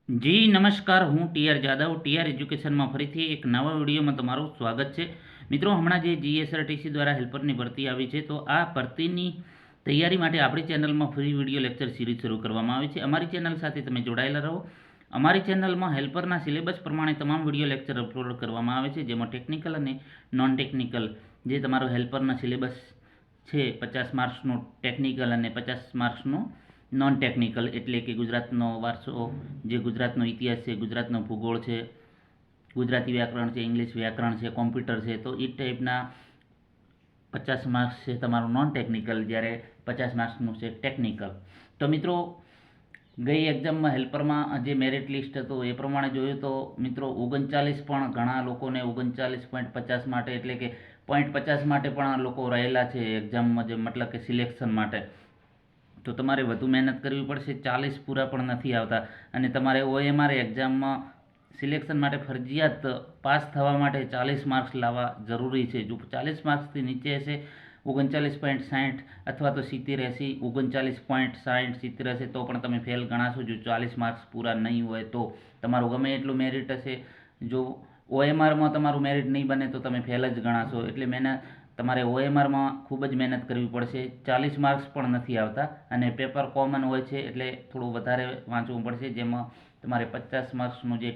જી નમસ્કાર, હું TR Jadav TR એજ્યુકેશનમાં ફરીથી એક નવા વિડીયોમાં તમારું સ્વાગત છે. મિત્રો, હમણાં જે જીએસઆરટીસી દ્વારા હેલ્પરની ભરતી આવી છે, તો આ ભરતીની તૈયારી માટે આપણી ચેનલમાં ફ્રી વિડીયો લેક્ચર સિરીઝ શરૂ કરવામાં આવી છે. અમારી ચેનલ સાથે તમે જોડાયેલા રહો. અમારી ચેનલમાં હેલ્પરના સિલેબસ પ્રમાણે તમામ વિડીયો લેક્ચર અપલોડ કરવામાં આવે છે, જેમાં ટેકનિકલ અને નોન ટેકનિકલ જે તમારો હેલ્પરના સિલેબસ છે, 50 માર્ક્સનો ટેકનિકલ અને 50 માર્ક્સનો નોન ટેકનિકલ, એટલે કે ગુજરાતનો વારસો, જે ગુજરાતનો ઇતિહાસ છે, ગુજરાતનો ભૂગોળ છે, ગુજરાતી વ્યાકરણ છે, ઇંગ્લિશ વ્યાકરણ છે, કોમ્પ્યુટર છે, તો એ ટાઈપના 50 માર્ક્સ છે તમારું નોન ટેકનિકલ, જ્યારે 50 માર્ક્સનું છે ટેકનિકલ. તો મિત્રો, ગઈ એક્ઝામમાં હેલ્પરમાં જે મેરિટ લિસ્ટ હતું એ પ્રમાણે જોયું તો મિત્રો 39, પણ ઘણા લોકોને 39.50 માટે, એટલે કે 0.50 માટે પણ લોકો રહેલા છે એક્ઝામમાં, જે મતલબ કે સિલેક્શન માટે. તો તમારે વધુ મહેનત કરવી પડશે. 40 પૂરા પણ નથી આવતા, અને તમારે ઓએમઆર એક્ઝામમાં સિલેક્શન માટે ફરજિયાત પાસ થવા માટે 40 માર્ક્સ લાવવા જરૂરી છે. જો 40 માર્ક્સથી નીચે હશે, 39.60 અથવા તો 70-80, 39.60 70 હશે તો પણ તમે ફેલ ગણાશો. જો 40 માર્ક્સ પૂરા નહીં હોય તો તમારું ગમે એટલું મેરિટ હશે, જો ઓએમઆરમાં તમારું મેરિટ નહીં બને તો તમે ફેલ જ ગણાશો. એટલે તમારે ઓએમઆરમાં ખૂબ જ મહેનત કરવી પડશે. 40 માર્ક્સ પણ નથી આવતા, અને પેપર કોમન હોય છે એટલે થોડું વધારે વાંચવું પડશે, જેમાં તમારે 50 માર્ક્સનું જે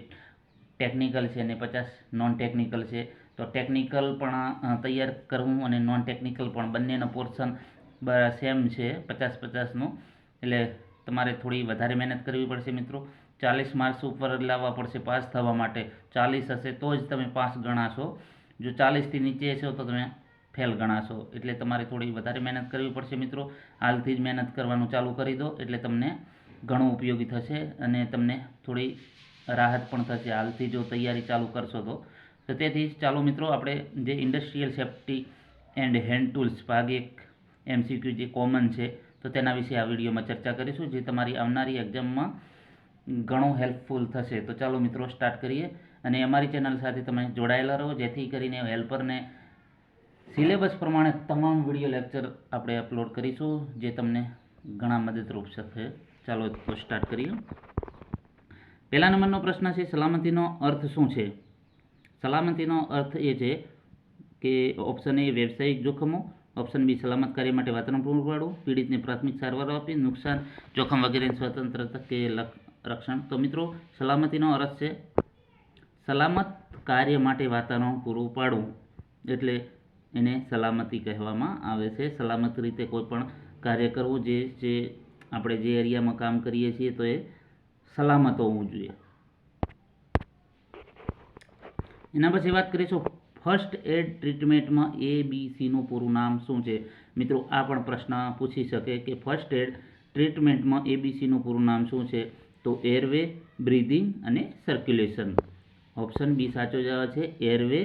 ટેકનિકલ છે અને 50 નોન ટેકનિકલ છે. તો ટેકનિકલ પણ તૈયાર કરવું અને નોન ટેકનિકલ પણ, બંનેનો પોર્શન સેમ છે 50-50નું. એટલે તમારે થોડી વધારે મહેનત કરવી પડશે મિત્રો. 40 માર્ક્સ ઉપર લાવવા પડશે પાસ થવા માટે. 40 હશે તો જ તમે પાસ ગણાશો. જો 40થી નીચે હશો તો તમે ફેલ ગણાશો. એટલે તમારે થોડી વધારે મહેનત કરવી પડશે મિત્રો. હાલથી જ મહેનત કરવાનું ચાલુ કરી દો, એટલે તમને ઘણું ઉપયોગી થશે અને તમને થોડી રાહત પણ થશે હાલથી જો તૈયારી ચાલુ કરશો તો. તેથી ચાલો મિત્રો, આપણે જે industrial safety and hand tools ભાગ 1 એમસીક્યુ જે કોમન છે, તો તેના વિશે આ વિડીયોમાં ચર્ચા કરીશું, જે તમારી આવનારી એક્ઝામમાં ઘણો હેલ્પફુલ થશે. તો ચાલો મિત્રો, સ્ટાર્ટ કરીએ. અને અમારી ચેનલ સાથે તમે જોડાયેલા રહો, જેથી કરીને હેલ્પરને સિલેબસ પ્રમાણે તમામ વિડીયો લેક્ચર આપણે અપલોડ કરીશું, જે તમને ઘણા મદદરૂપ થશે. ચાલો તો સ્ટાર્ટ કરીએ. પહેલા નંબરનો પ્રશ્ન છે, સલામતીનો અર્થ શું છે? સલામતીનો અર્થ એ છે કે ઓપ્શન એ વ્યવસાયિક જોખમો, ઓપ્શન બી સલામત કાર્ય માટે વાતાવરણ પૂરું પાડવું, પીડિતને પ્રાથમિક સારવાર આપવી, નુકસાન, જોખમ વગેરેની સ્વતંત્રતા કે રક્ષણ. તો મિત્રો, સલામતીનો અર્થ છે સલામત કાર્ય માટે વાતાવરણ પૂરું પાડવું, એટલે એને સલામતી કહેવામાં આવે છે. સલામત રીતે કોઈ પણ કાર્ય કરવું, જે આપણે જે એરિયામાં કામ કરીએ છીએ તો એ સલામત હોવું જોઈએ. એના પછી વાત કરીશું, ફર્સ્ટ એડ ટ્રીટમેન્ટમાં ABCનું પૂરું નામ શું છે? મિત્રો, આ પણ પ્રશ્ન પૂછી શકે કે ફર્સ્ટ એડ ટ્રીટમેન્ટમાં ABCનું પૂરું નામ શું છે? તો એરવે, બ્રીધિંગ અને સર્ક્યુલેશન. ઓપ્શન બી સાચો જવાબ છે, એરવે,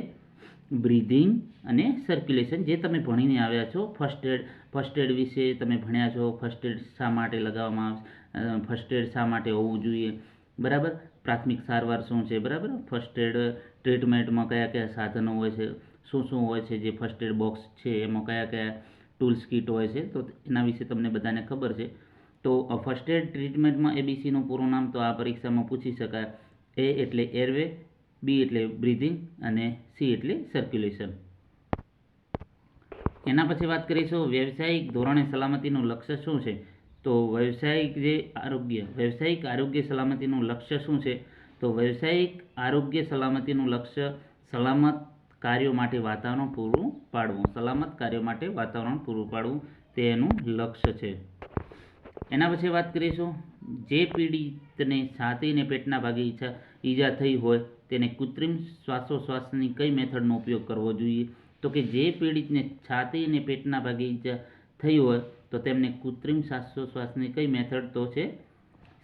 બ્રીધિંગ અને સર્ક્યુલેશન. જે તમે ભણીને આવ્યા છો, ફર્સ્ટ એડ વિશે તમે ભણ્યા છો. ફર્સ્ટ એડ શા માટે લગાવવામાં આવે, ફર્સ્ટ એડ શા માટે હોવું જોઈએ, બરાબર? પ્રાથમિક સારવાર શું છે, બરાબર? ફર્સ્ટ એડ ટ્રીટમેન્ટમાં કયા કયા સાધનો હોય છે, શું શું હોય છે, જે ફર્સ્ટ એડ બોક્સ છે એમાં કયા કયા ટૂલ્સ કીટ હોય છે, તો એના વિશે તમને બધાને ખબર છે. તો ફર્સ્ટ એડ ટ્રીટમેન્ટમાં ABCનું પૂરું નામ તો આ પરીક્ષામાં પૂછી શકાય. એ એટલે એરવે, બી એટલે બ્રીધિંગ અને સી એટલે સર્ક્યુલેશન. એના પછી વાત કરીશું, વ્યવસાયિક ધોરણે સલામતીનું લક્ષ્ય શું છે? તો વ્યવસાયિક આરોગ્ય સલામતીનું લક્ષ્ય શું છે? તો વ્યવસાયિક આરોગ્ય સલામતીનું લક્ષ્ય સલામત કાર્યો માટે વાતાવરણ પૂરું પાડવું. સલામત કાર્યો માટે વાતાવરણ પૂરું પાડવું તે એનું લક્ષ્ય છે. એના પછી વાત કરીશું, જે પીડિતને છાતી અને પેટના ભાગે ઈજા થઈ હોય તેને કૃત્રિમ શ્વાસોશ્વાસની કઈ મેથડનો ઉપયોગ કરવો જોઈએ? તો કે જે પીડિતને છાતી અને પેટના ભાગે ઈજા થઈ હોય તો તેમને કૃત્રિમ શ્વાસોશ્વાસની કઈ મેથડ, તો છે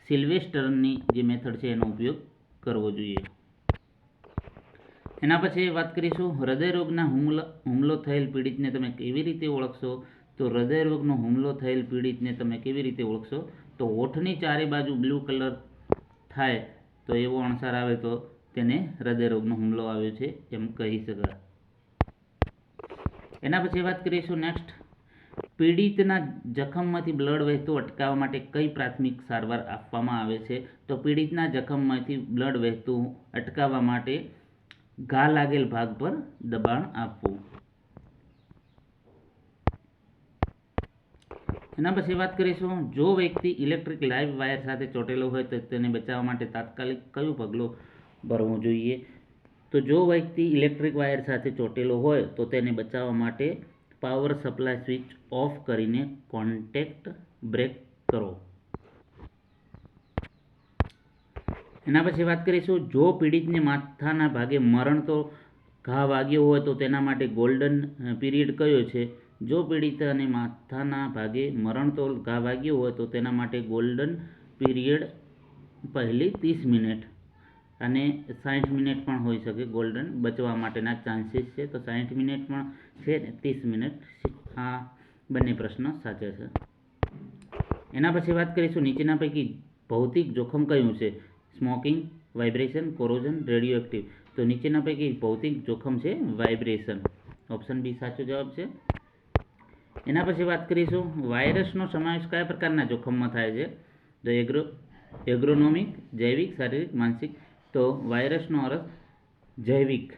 સિલ્વેસ્ટરની જે મેથડ છે એનો ઉપયોગ કરવો જોઈએ. એના પછી વાત કરીશું, હૃદયરોગના હુમલો થયેલ પીડિતને તમે કેવી રીતે ઓળખશો? તો હૃદયરોગનો હુમલો થયેલ પીડિતને તમે કેવી રીતે ઓળખશો? તો હોઠની ચારે બાજુ બ્લુ કલર થાય તો એવો અણસાર આવે તો તેને હૃદયરોગનો હુમલો આવ્યો છે એમ કહી શકાય. એના પછી વાત કરીશું નેક્સ્ટ, પીડિતના જખમમાંથી બ્લડ વહેતું અટકાવવા માટે કઈ પ્રાથમિક સારવાર આપવામાં આવે છે? તો પીડિતના જખમમાંથી બ્લડ વહેતું અટકાવવા માટે ઘા લાગેલ ભાગ પર દબાણ આપવું. એના પછી વાત કરીશું, જો વ્યક્તિ ઇલેક્ટ્રિક લાઇવ વાયર સાથે ચોંટેલો હોય તો તેને બચાવવા માટે તાત્કાલિક કયું પગલું ભરવું જોઈએ? તો જો વ્યક્તિ ઇલેક્ટ્રિક વાયર સાથે ચોંટેલો હોય તો તેને બચાવવા માટે પાવર સપ્લાય સ્વિચ ઓફ કરીને કોન્ટેક્ટ બ્રેક કરો. એના પછી વાત કરીશું, જો પીડિતને માથાના ભાગે મરણતો ઘા વાગ્યો હોય તો તેના માટે ગોલ્ડન પીરિયડ કયો છે? જો પીડિતને માથાના ભાગે મરણતોલ ઘા વાગ્યો હોય તો તેના માટે ગોલ્ડન પીરિયડ પહેલી 30 મિનિટ અને 60 મિનિટ પણ હોઈ શકે. ગોલ્ડન બચવા માટેના ચાન્સીસ છે, તો 60 મિનિટ પણ છે ને 30 મિનિટ. આ બંને પ્રશ્ન સાચા છે. એના પછી વાત કરીશું, નીચેના પૈકી ભૌતિક જોખમ કયું છે? Smoking, vibration, corrosion, radio active. તો નીચેના પૈકી ભૌતિક જોખમ છે વાઇબ્રેશન. ઓપ્શન બી સાચો જવાબ છે. એના પછી વાત કરીશું, વાયરસનો સમાવેશ કયા પ્રકારના જોખમમાં થાય છે? તો એગ્રોનોમિક, જૈવિક, શારીરિક, માનસિક. તો વાયરસનો અર્થ જૈવિક.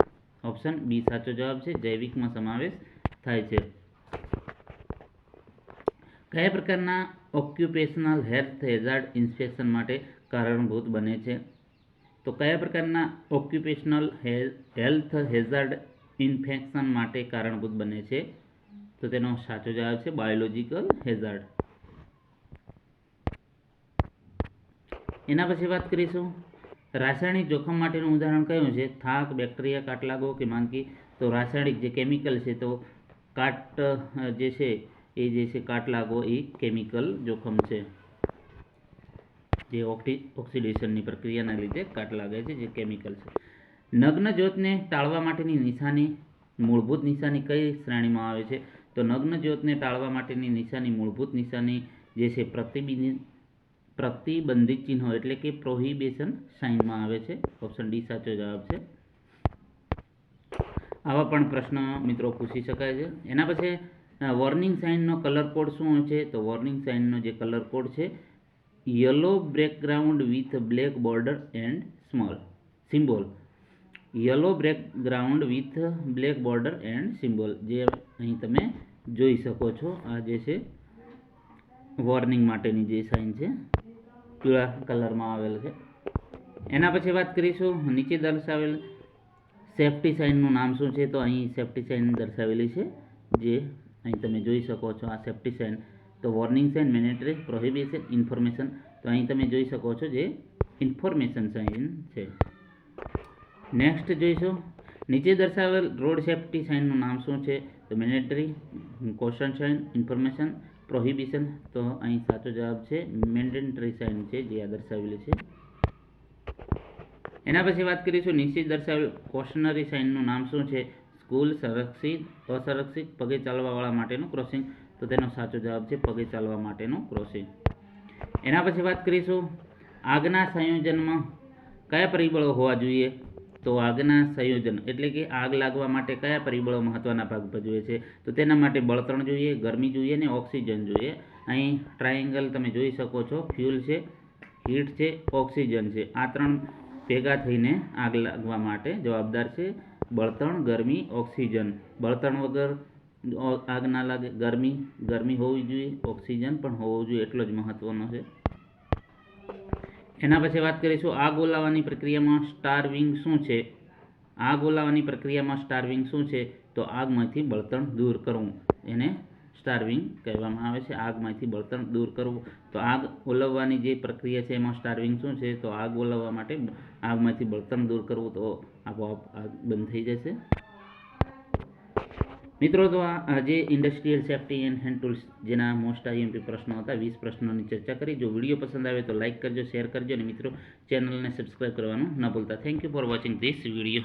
ઓપ્શન બી સાચો જવાબ છે, જૈવિકમાં સમાવેશ થાય છે. કયા પ્રકારના ઓક્યુપેશનલ હેલ્થ હેઝાર્ડ ઇન્ફેક્શન માટે કારણભૂત બને છે? તો કયા પ્રકારના ઓક્યુપેશનલ હેલ્થ હેઝાર્ડ ઇન્ફેક્શન માટે કારણભૂત બને છે? તો તેનો સાચો જવાબ છે બાયોલોજિકલ હેઝાર્ડ. એના પછી વાત કરીશું, રાસાયણિક જોખમ માટેનું ઉદાહરણ કયું છે? થાક, બેક્ટેરિયા, કાટલાગો કે માંદગી. તો રાસાયણિક જે કેમિકલ છે, તો જે છે કાટલાગો એ કેમિકલ જોખમ છે, જે ઓક્સિડેશનની પ્રક્રિયાના લીધે કાટ લાગે છે, જે કેમિકલ છે. નગ્ન જ્યોતને ટાળવા માટેની મૂળભૂત નિશાની કઈ શ્રેણીમાં આવે છે? તો નગ્ન જ્યોતને ટાળવા માટેની નિશાની મૂળભૂત નિશાની જે છે પ્રતિબંધિત ચિહ્નો એટલે કે પ્રોહિબિશન સાઇનમાં આવે છે. ઓપ્શન ડી સાચો જવાબ છે. આવા પણ પ્રશ્ન મિત્રો પૂછી શકાય છે. એના પછી વોર્નિંગ સાઇનનો કલર કોડ શું હોય છે? તો વોર્નિંગ સાઇનનો જે કલર કોડ છે, yellow background with black border and symbol. Yellow background with black border and symbol, જે અહીં તમે જોઈ શકો છો. આ જે છે વોર્નિંગ માટેની જે સાઇન છે, પીળા કલરમાં આવેલ છે. એના પછી વાત કરીશું, નીચે દર્શાવેલ સેફ્ટી સાઇનનું નામ શું છે? તો અહીં સેફ્ટી સાઇન દર્શાવેલી છે, જે અહીં તમે જોઈ શકો છો. આ સેફ્ટી સાઇન, તો વોર્નિંગ સાઇન, મેનેટરી, પ્રોહિબિશન, ઇન્ફોર્મેશન. તો અહીં તમે જોઈ શકો છો જે ઇન્ફોર્મેશન સાઇન છે. નેક્સ્ટ જોઈશું, નીચે દર્શાવેલ રોડ સેફ્ટી સાઇનનું નામ શું છે? તો મેનેટરી, કોશન સાઇન, ઇન્ફોર્મેશન, પ્રોહિબિશન. તો અહીં સાચો જવાબ છે મેન્ડેટરી સાઇન છે, જે આ દર્શાવેલી છે. એના પછી વાત કરીશું, નીચે દર્શાવેલ કોશનરી સાઇનનું નામ શું છે? સ્કૂલ, સંરક્ષિત, અસંરક્ષિત, પગે ચાલવાવાળા માટેનું ક્રોસિંગ. તો તેનો સાચો જવાબ છે પગે ચાલવા માટેનું ક્રોસિંગ. એના પછી વાત કરીશું, આગના સંયોજનમાં કયા પરિબળો હોવા જોઈએ? તો આગના સંયોજન એટલે કે આગ લાગવા માટે કયા પરિબળો મહત્વના ભાગ ભજવે છે? તો તેના માટે બળતણ જોઈએ, ગરમી જોઈએ અને ઓક્સિજન જોઈએ. અહીં ટ્રાયેંગલ તમે જોઈ શકો છો. ફ્યુલ છે, હીટ છે, ઓક્સિજન છે. આ ત્રણ ભેગા થઈને આગ લાગવા માટે જવાબદાર છે. બળતણ, ગરમી, ઓક્સિજન. બળતણ વગર આગ ના લાગે. ગરમી હોવી જોઈએ, ઓક્સિજન પણ હોવું જોઈએ, એટલો જ મહત્વનો છે. એના પછી વાત કરીશું, આગ ઓલાવવાની પ્રક્રિયામાં સ્ટાર્વિંગ શું છે? આગ ઓલાવવાની પ્રક્રિયામાં સ્ટાર્વિંગ શું છે? તો આગમાંથી બળતણ દૂર કરવું, એને સ્ટાર્વિંગ કહેવામાં આવે છે. આગમાંથી બળતણ દૂર કરવું. તો આગ ઓલવવાની જે પ્રક્રિયા છે એમાં સ્ટાર્વિંગ શું છે? તો આગ ઓલવવા માટે આગમાંથી બળતણ દૂર કરવું, તો આપોઆપ આગ બંધ થઈ જશે. મિત્રો, તો આ જે industrial safety and hand tools જેના મોસ્ટ આઈએમપી પ્રશ્નો હતા, 20 પ્રશ્નોની ચર્ચા કરી. જો વિડીયો પસંદ આવે તો લાઇક કરજો, શેર કરજો અને મિત્રો ચેનલને સબસ્ક્રાઈબ કરવાનું ન ભૂલતા. Thank you for watching this video.